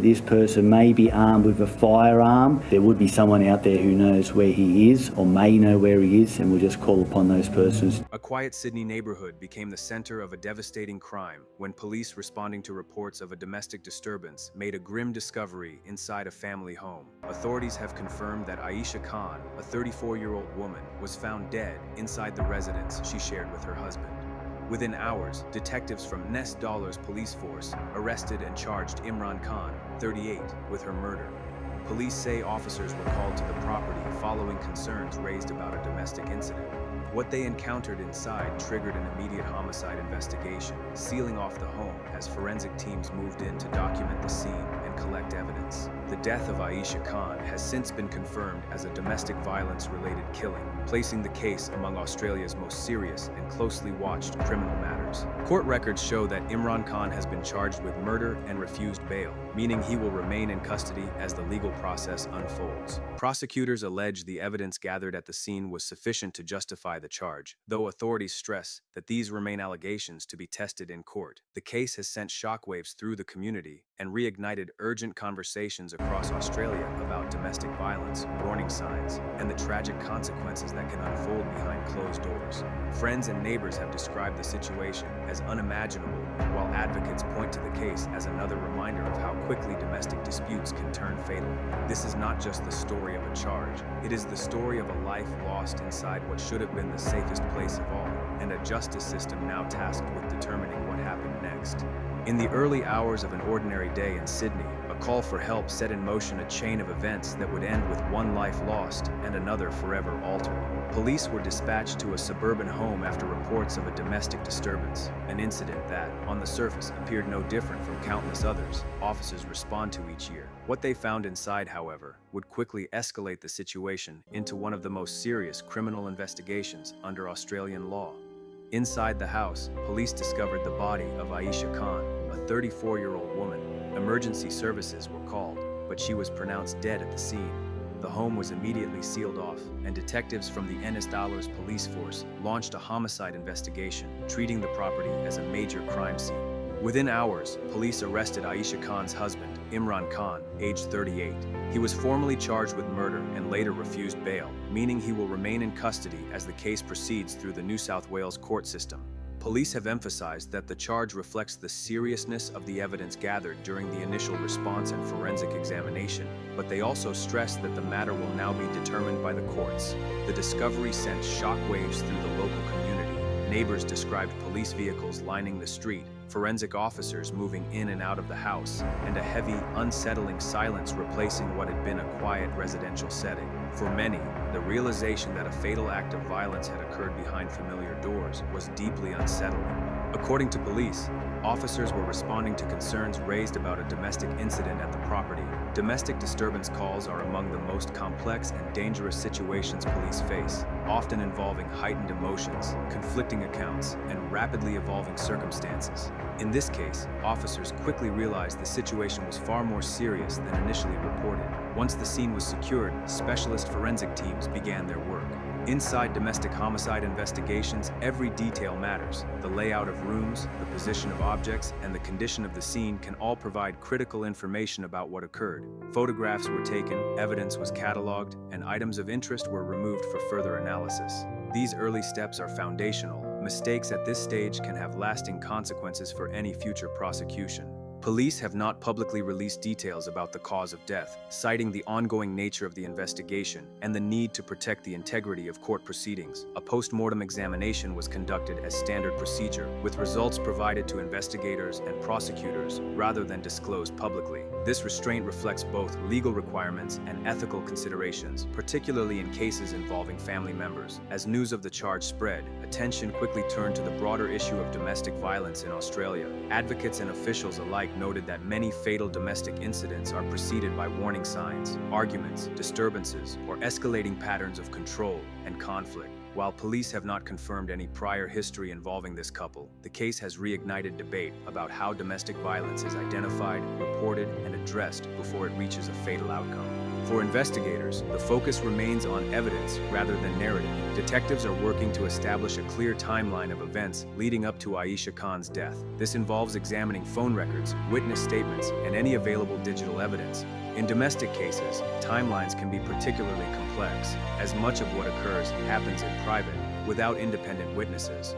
This person may be armed with a firearm. There would be someone out there who knows where he is or may know where he is, and we'll just call upon those persons. A quiet Sydney neighborhood became the center of a devastating crime when police responding to reports of a domestic disturbance made a grim discovery inside a family home. Authorities have confirmed that Aisha Khan, a 34-year-old woman, was found dead inside the residence she shared with her husband. Within hours, detectives from NSW Police Force arrested and charged Imran Khan, 38, with her murder. Police say officers were called to the property following concerns raised about a domestic incident. What they encountered inside triggered an immediate homicide investigation, sealing off the home as forensic teams moved in to document the scene and collect evidence. The death of Aisha Khan has since been confirmed as a domestic violence-related killing, placing the case among Australia's most serious and closely watched criminal matters. Court records show that Imran Khan has been charged with murder and refused bail, meaning he will remain in custody as the legal process unfolds. Prosecutors allege the evidence gathered at the scene was sufficient to justify the charge, though authorities stress that these remain allegations to be tested in court. The case has sent shockwaves through the community and reignited urgent conversations across Australia about domestic violence, warning signs, and the tragic consequences that can unfold behind closed doors. Friends and neighbors have described the situation as unimaginable, while advocates point to the case as another reminder of how quickly domestic disputes can turn fatal. This is not just the story of a charge, it is the story of a life lost inside what should have been the safest place of all, and a justice system now tasked with determining what happened next. In the early hours of an ordinary day in Sydney, a call for help set in motion a chain of events that would end with one life lost and another forever altered. Police were dispatched to a suburban home after reports of a domestic disturbance, an incident that, on the surface, appeared no different from countless others officers respond to each year. What they found inside, however, would quickly escalate the situation into one of the most serious criminal investigations under Australian law. Inside the house, police discovered the body of Aisha Khan, a 34-year-old woman. Emergency services were called, but she was pronounced dead at the scene. The home was immediately sealed off, and detectives from the NSW Police Force launched a homicide investigation, treating the property as a major crime scene. Within hours, police arrested Aisha Khan's husband, Imran Khan, aged 38. He was formally charged with murder and later refused bail, meaning he will remain in custody as the case proceeds through the New South Wales court system. Police have emphasized that the charge reflects the seriousness of the evidence gathered during the initial response and forensic examination, but they also stress that the matter will now be determined by the courts. The discovery sent shockwaves through the local community. Neighbors described police vehicles lining the street, forensic officers moving in and out of the house, and a heavy, unsettling silence replacing what had been a quiet residential setting. For many, the realization that a fatal act of violence had occurred behind familiar doors was deeply unsettling. According to police, officers were responding to concerns raised about a domestic incident at the property. Domestic disturbance calls are among the most complex and dangerous situations police face, often involving heightened emotions, conflicting accounts, and rapidly evolving circumstances. In this case, officers quickly realized the situation was far more serious than initially reported. Once the scene was secured, specialist forensic teams began their work. Inside domestic homicide investigations, every detail matters. The layout of rooms, the position of objects, and the condition of the scene can all provide critical information about what occurred. Photographs were taken, evidence was cataloged, and items of interest were removed for further analysis. These early steps are foundational. Mistakes at this stage can have lasting consequences for any future prosecution. Police have not publicly released details about the cause of death, citing the ongoing nature of the investigation and the need to protect the integrity of court proceedings. A post-mortem examination was conducted as standard procedure, with results provided to investigators and prosecutors rather than disclosed publicly. This restraint reflects both legal requirements and ethical considerations, particularly in cases involving family members. As news of the charge spread, attention quickly turned to the broader issue of domestic violence in Australia. Advocates and officials alike noted that many fatal domestic incidents are preceded by warning signs, arguments, disturbances, or escalating patterns of control and conflict. While police have not confirmed any prior history involving this couple, the case has reignited debate about how domestic violence is identified, reported, and addressed before it reaches a fatal outcome. For investigators, the focus remains on evidence rather than narrative. Detectives are working to establish a clear timeline of events leading up to Aisha Khan's death. This involves examining phone records, witness statements, and any available digital evidence. In domestic cases, timelines can be particularly complex, as much of what occurs happens in private, without independent witnesses.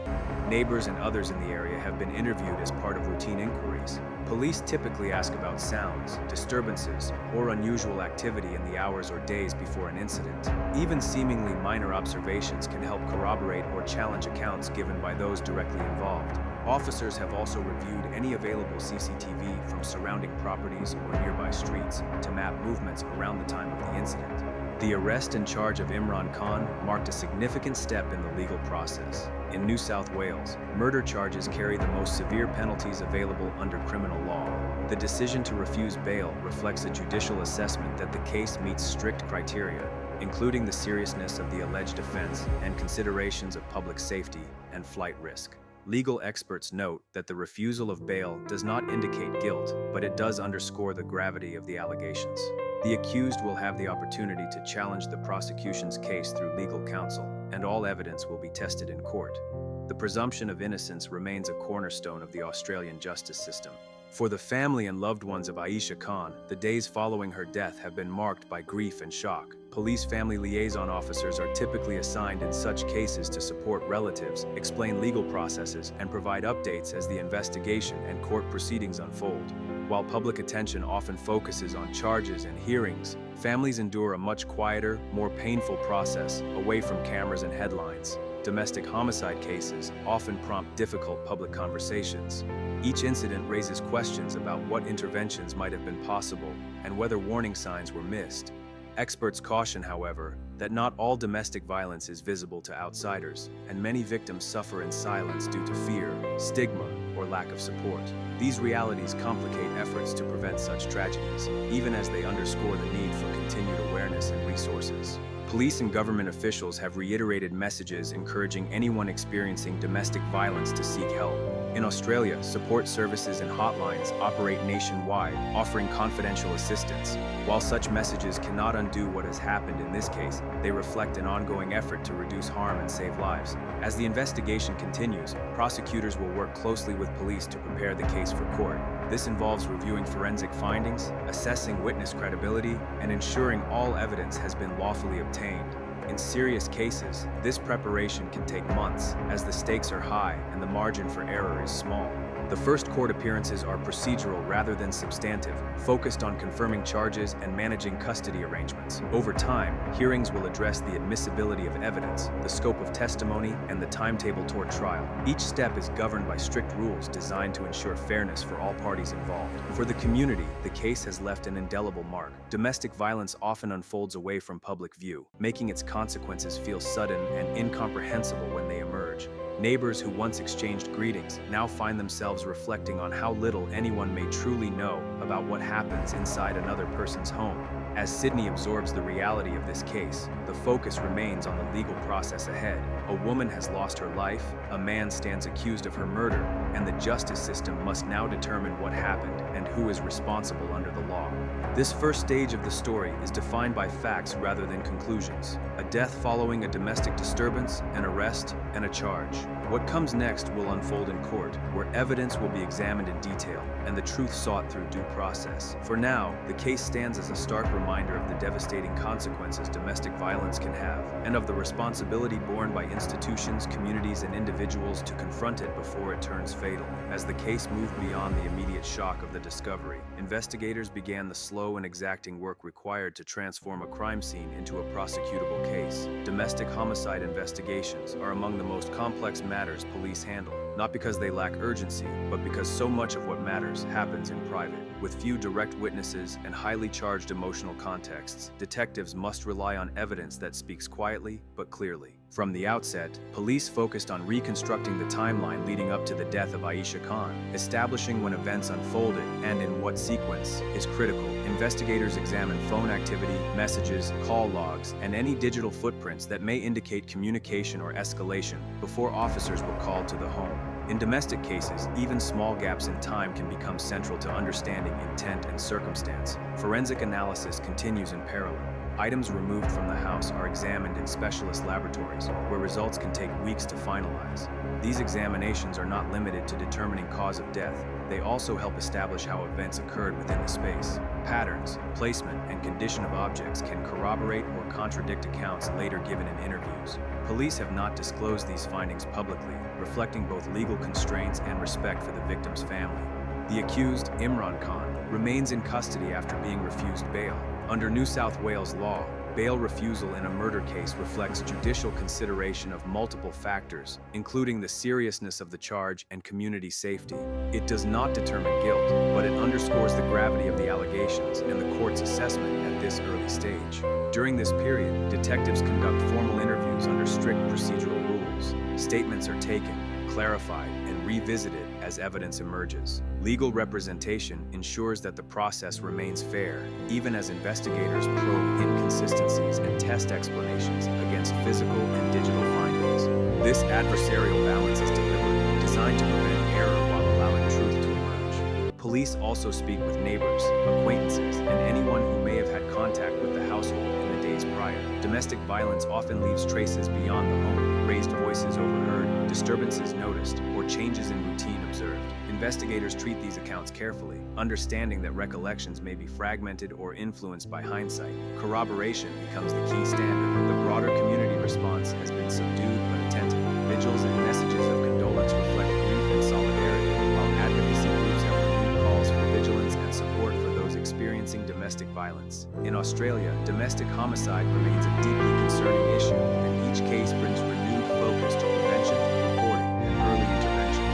Neighbors and others in the area have been interviewed as part of routine inquiries. Police typically ask about sounds, disturbances, or unusual activity in the hours or days before an incident. Even seemingly minor observations can help corroborate or challenge accounts given by those directly involved. Officers have also reviewed any available CCTV from surrounding properties or nearby streets to map movements around the time of the incident. The arrest and charge of Imran Khan marked a significant step in the legal process. In New South Wales, murder charges carry the most severe penalties available under criminal law. The decision to refuse bail reflects a judicial assessment that the case meets strict criteria, including the seriousness of the alleged offense and considerations of public safety and flight risk. Legal experts note that the refusal of bail does not indicate guilt, but it does underscore the gravity of the allegations. The accused will have the opportunity to challenge the prosecution's case through legal counsel, and all evidence will be tested in court. The presumption of innocence remains a cornerstone of the Australian justice system. For the family and loved ones of Aisha Khan, the days following her death have been marked by grief and shock. Police family liaison officers are typically assigned in such cases to support relatives, explain legal processes, and provide updates as the investigation and court proceedings unfold. While public attention often focuses on charges and hearings, families endure a much quieter, more painful process away from cameras and headlines. Domestic homicide cases often prompt difficult public conversations. Each incident raises questions about what interventions might have been possible and whether warning signs were missed. Experts caution, however, that not all domestic violence is visible to outsiders, and many victims suffer in silence due to fear, stigma, or lack of support. These realities complicate efforts to prevent such tragedies, even as they underscore the need for continued awareness and resources. Police and government officials have reiterated messages encouraging anyone experiencing domestic violence to seek help. In Australia, support services and hotlines operate nationwide, offering confidential assistance. While such messages cannot undo what has happened in this case, they reflect an ongoing effort to reduce harm and save lives. As the investigation continues, prosecutors will work closely with police to prepare the case for court. This involves reviewing forensic findings, assessing witness credibility, and ensuring all evidence has been lawfully obtained. In serious cases, this preparation can take months, as the stakes are high and the margin for error is small. The first court appearances are procedural rather than substantive, focused on confirming charges and managing custody arrangements. Over time, hearings will address the admissibility of evidence, the scope of testimony, and the timetable toward trial. Each step is governed by strict rules designed to ensure fairness for all parties involved. For the community, the case has left an indelible mark. Domestic violence often unfolds away from public view, making its consequences feel sudden and incomprehensible when they emerge. Neighbors who once exchanged greetings now find themselves reflecting on how little anyone may truly know about what happens inside another person's home. As Sydney absorbs the reality of this case, the focus remains on the legal process ahead. A woman has lost her life, a man stands accused of her murder, and the justice system must now determine what happened and who is responsible under the law. This first stage of the story is defined by facts rather than conclusions. A death following a domestic disturbance, an arrest, and a charge. What comes next will unfold in court, where evidence will be examined in detail and the truth sought through due process. For now, the case stands as a stark reminder of the devastating consequences domestic violence can have, and of the responsibility borne by institutions, communities, and individuals to confront it before it turns fatal. As the case moved beyond the immediate shock of the discovery, investigators began the slow and exacting work required to transform a crime scene into a prosecutable case. Domestic homicide investigations are among the most complex matters police handle, not because they lack urgency, but because so much of what matters happens in private. With few direct witnesses and highly charged emotional contexts, detectives must rely on evidence that speaks quietly but clearly. From the outset, police focused on reconstructing the timeline leading up to the death of Aisha Khan. Establishing when events unfolded and in what sequence is critical. Investigators examine phone activity, messages, call logs, and any digital footprints that may indicate communication or escalation before officers were called to the home. In domestic cases, even small gaps in time can become central to understanding intent and circumstance. Forensic analysis continues in parallel. Items removed from the house are examined in specialist laboratories, where results can take weeks to finalize. These examinations are not limited to determining cause of death. They also help establish how events occurred within the space. Patterns, placement, and condition of objects can corroborate or contradict accounts later given in interviews. Police have not disclosed these findings publicly, reflecting both legal constraints and respect for the victim's family. The accused, Imran Khan, remains in custody after being refused bail. Under New South Wales law, bail refusal in a murder case reflects judicial consideration of multiple factors, including the seriousness of the charge and community safety. It does not determine guilt, but it underscores the gravity of the allegations and the court's assessment at this early stage. During this period, detectives conduct formal interviews under strict procedural rules. Statements are taken, clarified, and revisited as evidence emerges. Legal representation ensures that the process remains fair, even as investigators probe inconsistencies and test explanations against physical and digital findings. This adversarial balance is deliberate, designed to prevent error while allowing truth to emerge. Police also speak with neighbors, acquaintances, and anyone who may have had contact with the household in the days prior. Domestic violence often leaves traces beyond the home: raised voices overheard, disturbances noticed, or changes in routine observed. Investigators treat these accounts carefully, understanding that recollections may be fragmented or influenced by hindsight. Corroboration becomes the key standard. The broader community response has been subdued but attentive. Vigils and messages of condolence reflect grief and solidarity, while advocacy groups have renewed calls for vigilance and support for those experiencing domestic violence. In Australia, domestic homicide remains a deeply concerning issue, and each case brings renewed focus to prevention, reporting, and early intervention.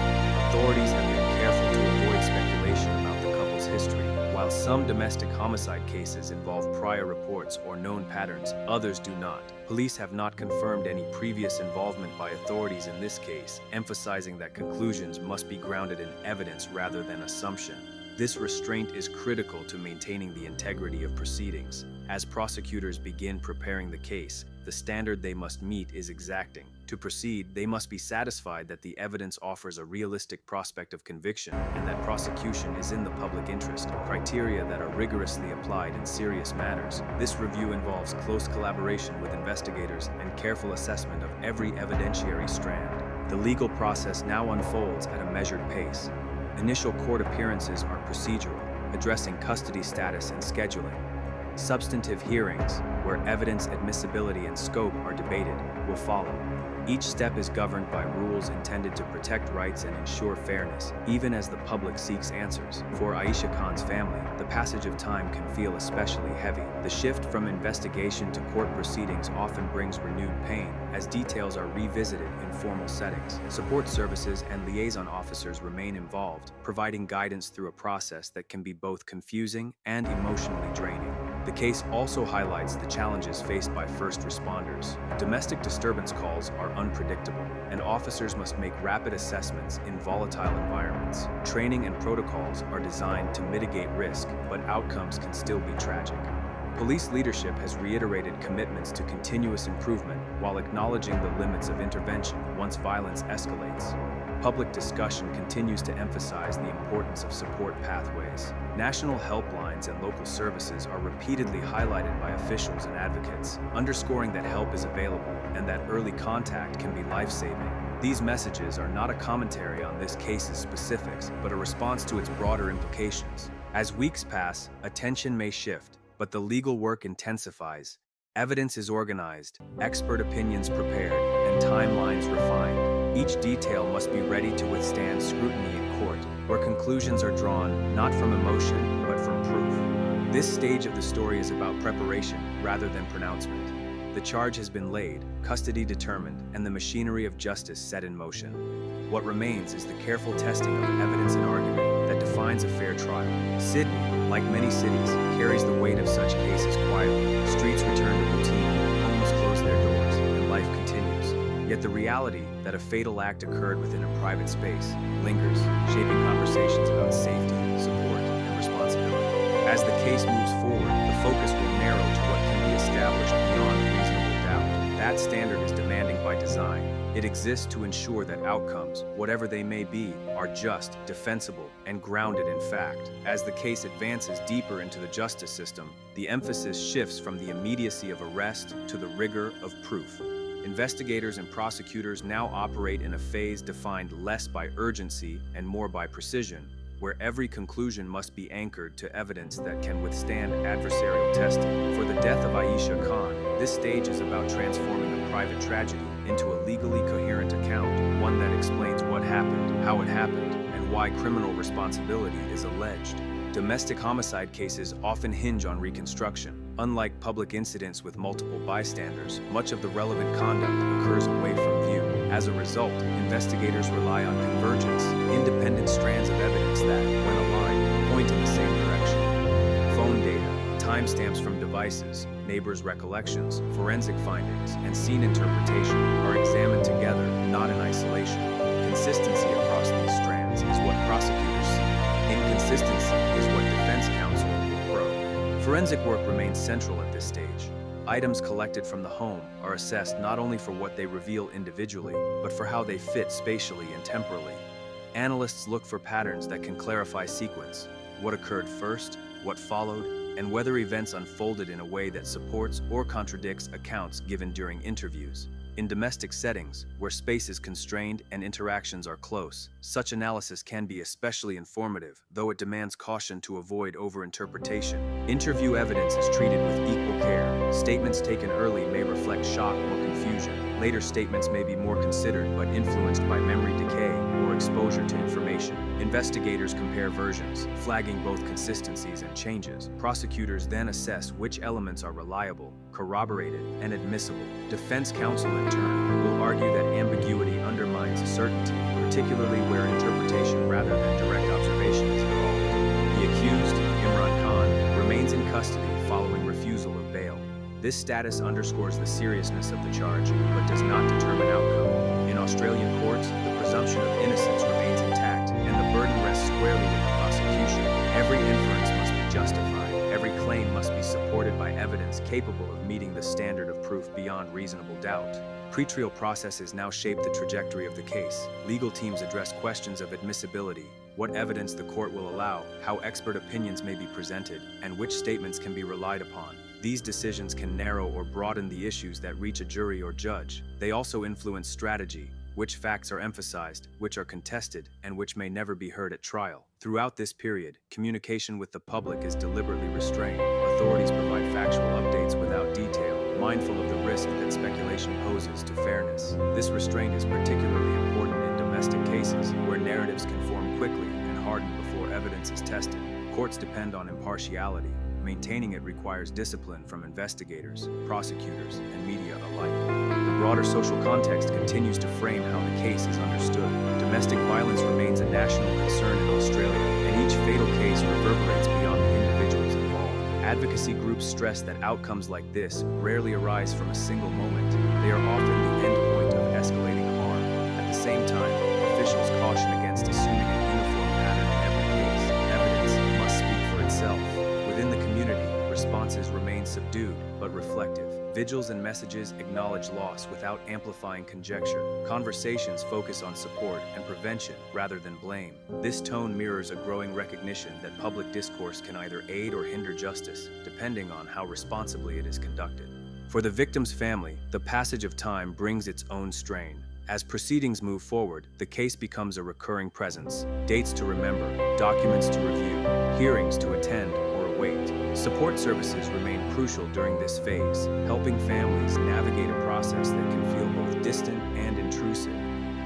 Authorities have been careful to avoid speculation about the couple's history. While some domestic homicide cases involve prior reports or known patterns, others do not. Police have not confirmed any previous involvement by authorities in this case, emphasizing that conclusions must be grounded in evidence rather than assumption. This restraint is critical to maintaining the integrity of proceedings. As prosecutors begin preparing the case, the standard they must meet is exacting. To proceed, they must be satisfied that the evidence offers a realistic prospect of conviction and that prosecution is in the public interest, criteria that are rigorously applied in serious matters. This review involves close collaboration with investigators and careful assessment of every evidentiary strand. The legal process now unfolds at a measured pace. Initial court appearances are procedural, addressing custody status and scheduling. Substantive hearings, where evidence admissibility and scope are debated, will follow. Each step is governed by rules intended to protect rights and ensure fairness, even as the public seeks answers. For Aisha Khan's family, the passage of time can feel especially heavy. The shift from investigation to court proceedings often brings renewed pain, as details are revisited in formal settings. Support services and liaison officers remain involved, providing guidance through a process that can be both confusing and emotionally draining. The case also highlights the challenges faced by first responders. Domestic disturbance calls are unpredictable, and officers must make rapid assessments in volatile environments. Training and protocols are designed to mitigate risk, but outcomes can still be tragic. Police leadership has reiterated commitments to continuous improvement while acknowledging the limits of intervention once violence escalates. Public discussion continues to emphasize the importance of support pathways. National helplines and local services are repeatedly highlighted by officials and advocates, underscoring that help is available and that early contact can be life-saving. These messages are not a commentary on this case's specifics, but a response to its broader implications. As weeks pass, attention may shift, but the legal work intensifies. Evidence is organized, expert opinions prepared, and timelines refined. Each detail must be ready to withstand scrutiny in court, where conclusions are drawn not from emotion, but from proof. This stage of the story is about preparation rather than pronouncement. The charge has been laid, custody determined, and the machinery of justice set in motion. What remains is the careful testing of evidence and argument that defines a fair trial. Sydney, like many cities, carries the weight of such cases quietly. Streets return to routine, homes close their doors, and life continues. Yet the reality that a fatal act occurred within a private space lingers, shaping conversations about safety, support, and responsibility. As the case moves forward, the focus will narrow to what can be established beyond reasonable doubt. That standard is demanding by design. It exists to ensure that outcomes, whatever they may be, are just, defensible, and grounded in fact. As the case advances deeper into the justice system, the emphasis shifts from the immediacy of arrest to the rigor of proof. Investigators and prosecutors now operate in a phase defined less by urgency and more by precision, where every conclusion must be anchored to evidence that can withstand adversarial testing. For the death of Aisha Khan, this stage is about transforming a private tragedy into a legally coherent account, one that explains what happened, how it happened, and why criminal responsibility is alleged. Domestic homicide cases often hinge on reconstruction. Unlike public incidents with multiple bystanders, much of the relevant conduct occurs away from view. As a result, investigators rely on convergence, independent strands of evidence that, when aligned, point in the same direction. Phone data, timestamps from devices, neighbors' recollections, forensic findings, and scene interpretation are examined together, not in isolation. Consistency across these strands is what prosecutors seek. Inconsistency is what defense counsel will probe. Forensic work remains central at this stage. Items collected from the home are assessed not only for what they reveal individually, but for how they fit spatially and temporally. Analysts look for patterns that can clarify sequence, what occurred first, what followed, and whether events unfolded in a way that supports or contradicts accounts given during interviews. In domestic settings, where space is constrained and interactions are close, such analysis can be especially informative, though it demands caution to avoid overinterpretation. Interview evidence is treated with equal care. Statements taken early may reflect shock or confusion. Later statements may be more considered but influenced by memory decay or exposure to information. Investigators compare versions, flagging both consistencies and changes. Prosecutors then assess which elements are reliable, corroborated, and admissible. Defense counsel, in turn, will argue that ambiguity undermines certainty, particularly where interpretation rather than direct observation is involved. The accused, Imran Khan, remains in custody following refusal of bail. This status underscores the seriousness of the charge, but does not determine outcome. In Australian courts, the presumption of innocence remains intact, and the burden rests squarely with the prosecution. Every inference must be justified. Every claim must be supported by evidence capable of meeting the standard of proof beyond reasonable doubt. Pretrial processes now shape the trajectory of the case. Legal teams address questions of admissibility, what evidence the court will allow, how expert opinions may be presented, and which statements can be relied upon. These decisions can narrow or broaden the issues that reach a jury or judge. They also influence strategy, which facts are emphasized, which are contested, and which may never be heard at trial. Throughout this period, communication with the public is deliberately restrained. Authorities provide factual updates without detail, mindful of the risk that speculation poses to fairness. This restraint is particularly important in domestic cases, where narratives can form quickly and harden before evidence is tested. Courts depend on impartiality. Maintaining it requires discipline from investigators, prosecutors, and media alike. The broader social context continues to frame how the case is understood. Domestic violence remains a national concern in Australia, and each fatal case reverberates beyond the individuals involved. Advocacy groups stress that outcomes like this rarely arise from a single moment. They are often the endpoint of escalating harm. At the same time, officials caution against assuming a uniform pattern in every case. Evidence must speak for itself. Within the community, responses remain subdued but reflective. Vigils and messages acknowledge loss without amplifying conjecture. Conversations focus on support and prevention rather than blame. This tone mirrors a growing recognition that public discourse can either aid or hinder justice, depending on how responsibly it is conducted. For the victim's family, the passage of time brings its own strain. As proceedings move forward, the case becomes a recurring presence. Dates to remember, documents to review, hearings to attend or await. Support services remain crucial during this phase, helping families navigate a process that can feel both distant and intrusive.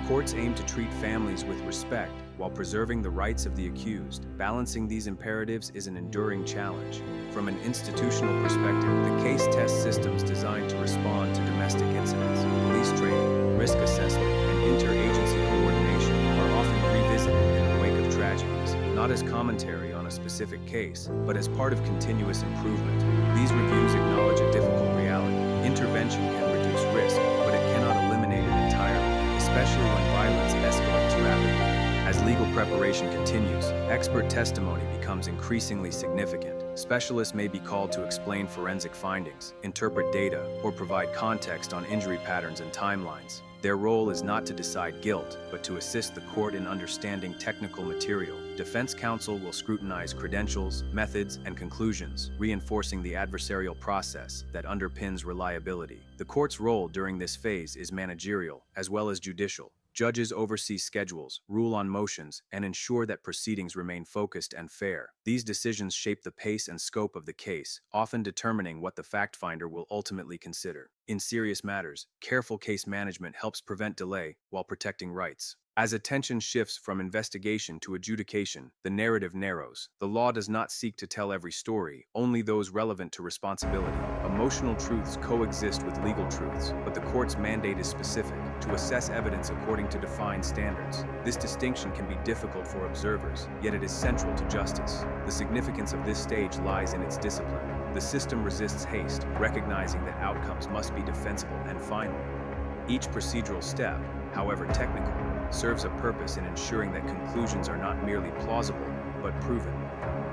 Courts aim to treat families with respect while preserving the rights of the accused. Balancing these imperatives is an enduring challenge. From an institutional perspective, the case test systems designed to respond to domestic incidents, police training, risk assessment, and interagency coordination are often revisited in the wake of tragedies, not as commentary on a specific case, but as part of continuous improvement. These reviews acknowledge a difficult reality. Intervention can reduce risk, but it cannot eliminate it entirely, especially when violence escalates rapidly. As legal preparation continues, expert testimony becomes increasingly significant. Specialists may be called to explain forensic findings, interpret data, or provide context on injury patterns and timelines. Their role is not to decide guilt, but to assist the court in understanding technical material. Defense counsel will scrutinize credentials, methods, and conclusions, reinforcing the adversarial process that underpins reliability. The court's role during this phase is managerial, as well as judicial. Judges oversee schedules, rule on motions, and ensure that proceedings remain focused and fair. These decisions shape the pace and scope of the case, often determining what the fact finder will ultimately consider. In serious matters, careful case management helps prevent delay while protecting rights. As attention shifts from investigation to adjudication, the narrative narrows. The law does not seek to tell every story, only those relevant to responsibility. Emotional truths coexist with legal truths, but the court's mandate is specific, to assess evidence according to defined standards. This distinction can be difficult for observers, yet it is central to justice. The significance of this stage lies in its discipline. The system resists haste, recognizing that outcomes must be defensible and final. Each procedural step, however technical, serves a purpose in ensuring that conclusions are not merely plausible, but proven.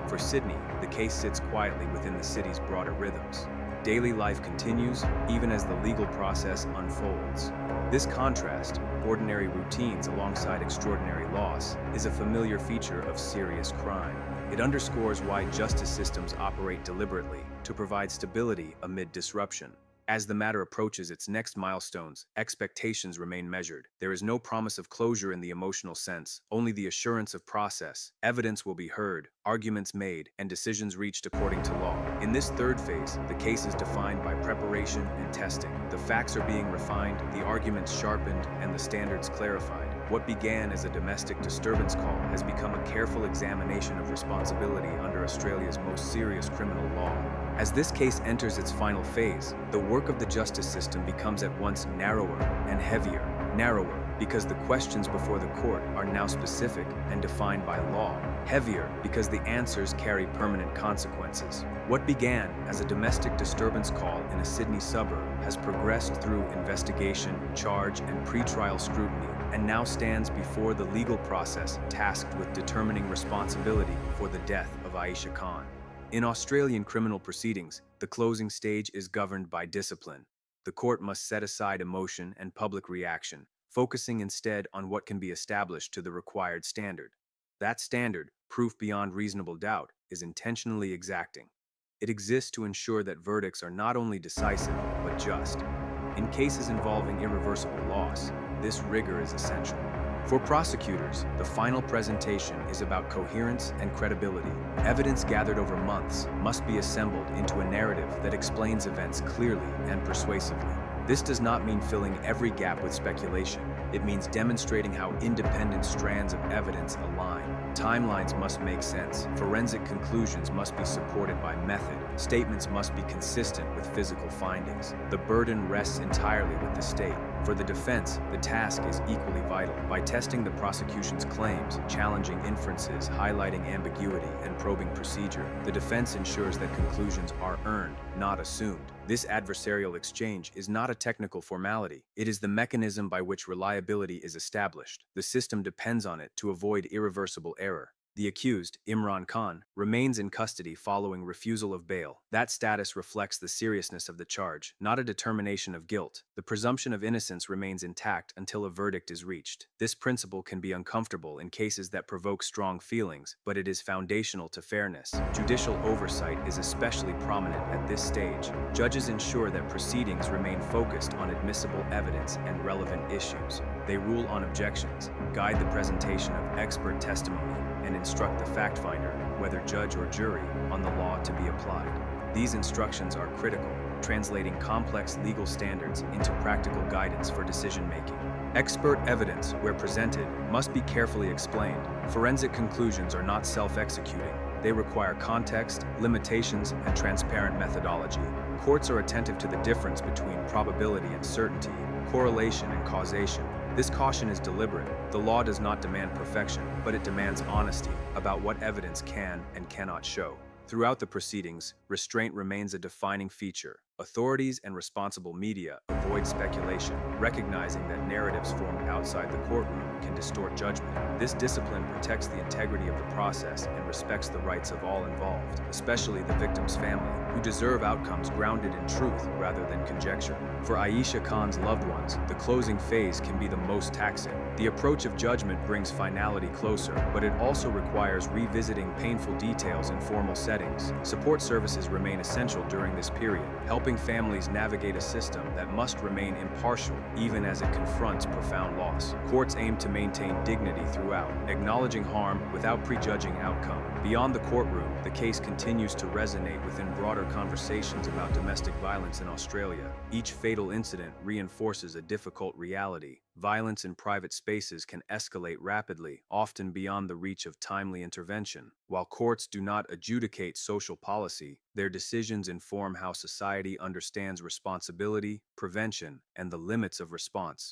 For Sydney, the case sits quietly within the city's broader rhythms. Daily life continues, even as the legal process unfolds. This contrast, ordinary routines alongside extraordinary loss, is a familiar feature of serious crime. It underscores why justice systems operate deliberately, to provide stability amid disruption. As the matter approaches its next milestones, expectations remain measured. There is no promise of closure in the emotional sense, only the assurance of process. Evidence will be heard, arguments made, and decisions reached according to law. In this third phase, the case is defined by preparation and testing. The facts are being refined, the arguments sharpened, and the standards clarified. What began as a domestic disturbance call has become a careful examination of responsibility under Australia's most serious criminal law. As this case enters its final phase, the work of the justice system becomes at once narrower and heavier. Narrower because the questions before the court are now specific and defined by law. Heavier because the answers carry permanent consequences. What began as a domestic disturbance call in a Sydney suburb has progressed through investigation, charge, and pre-trial scrutiny, and now stands before the legal process tasked with determining responsibility for the death of Aisha Khan. In Australian criminal proceedings, the closing stage is governed by discipline. The court must set aside emotion and public reaction, focusing instead on what can be established to the required standard. That standard, proof beyond reasonable doubt, is intentionally exacting. It exists to ensure that verdicts are not only decisive, but just. In cases involving irreversible loss, this rigor is essential. For prosecutors, the final presentation is about coherence and credibility. Evidence gathered over months must be assembled into a narrative that explains events clearly and persuasively. This does not mean filling every gap with speculation. It means demonstrating how independent strands of evidence align. Timelines must make sense. Forensic conclusions must be supported by method. Statements must be consistent with physical findings. The burden rests entirely with the state. For the defense, the task is equally vital. By testing the prosecution's claims, challenging inferences, highlighting ambiguity, and probing procedure, the defense ensures that conclusions are earned, not assumed. This adversarial exchange is not a technical formality. It is the mechanism by which reliability is established. The system depends on it to avoid irreversible error. The accused, Imran Khan, remains in custody following refusal of bail. That status reflects the seriousness of the charge, not a determination of guilt. The presumption of innocence remains intact until a verdict is reached. This principle can be uncomfortable in cases that provoke strong feelings, but it is foundational to fairness. Judicial oversight is especially prominent at this stage. Judges ensure that proceedings remain focused on admissible evidence and relevant issues. They rule on objections, guide the presentation of expert testimony, and instruct the fact finder, whether judge or jury, on the law to be applied. These instructions are critical, translating complex legal standards into practical guidance for decision-making. Expert evidence, where presented, must be carefully explained. Forensic conclusions are not self-executing. They require context, limitations, and transparent methodology. Courts are attentive to the difference between probability and certainty, correlation and causation. This caution is deliberate. The law does not demand perfection, but it demands honesty about what evidence can and cannot show. Throughout the proceedings, restraint remains a defining feature. Authorities and responsible media avoid speculation, recognizing that narratives formed outside the courtroom can distort judgment. This discipline protects the integrity of the process and respects the rights of all involved, especially the victim's family, who deserve outcomes grounded in truth rather than conjecture. For Aisha Khan's loved ones, the closing phase can be the most taxing. The approach of judgment brings finality closer, but it also requires revisiting painful details in formal settings. Support services remain essential during this period, helping families navigate a system that must remain impartial even as it confronts profound loss. Courts aim to maintain dignity throughout, acknowledging harm without prejudging outcome. Beyond the courtroom, the case continues to resonate within broader conversations about domestic violence in Australia. Each fatal incident reinforces a difficult reality. Violence in private spaces can escalate rapidly, often beyond the reach of timely intervention. While courts do not adjudicate social policy, their decisions inform how society understands responsibility, prevention, and the limits of response.